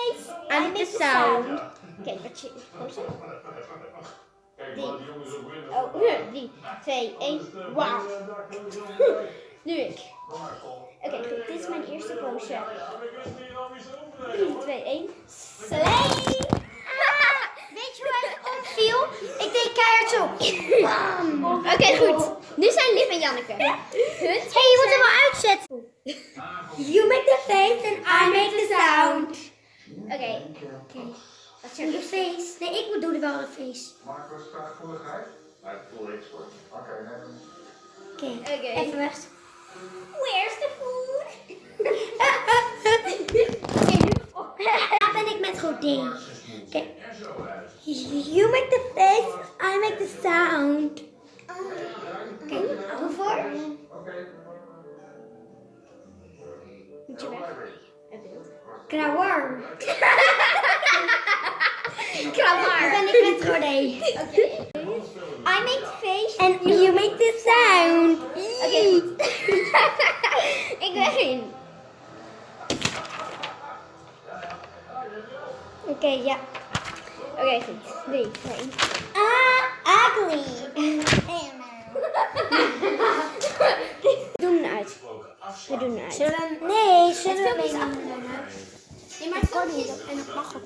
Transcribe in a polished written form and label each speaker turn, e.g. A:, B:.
A: face, I make the sound. Oké, wat je posten? 3, 2, 1, wauw. Nu ik. Oké, goed. Dit is mijn eerste pose. 3, 2, 1. Slay! Weet je hoe hij omviel? Ik deed keihard zo. Oké, goed. Nu zijn Liv en Janneke. Hey, je moet hem wel uitzetten. You make the face and I make the sound. Oké. Wat zeg je face? Nee, ik bedoel wel een face.
B: Marcus, krachtvoeligheid? Nee, voel ik voor.
A: Oké, even weg. Where's the food? Daar ben ik met Godin. Okay. You make the face, I make the sound. Oké, hoe voor? Moet je weg? Krauwer. Krauwer. Daar ben ik met Godin. Oké. I make the face and you make the sound. Oké. Ik ben erin. Oké, ja. Oké, goed. 3, 2, 1. Ugly. We doen het uit. We doen het uit.
C: Nee, zullen we
A: Nee, maar het kan niet.
C: En dat mag ook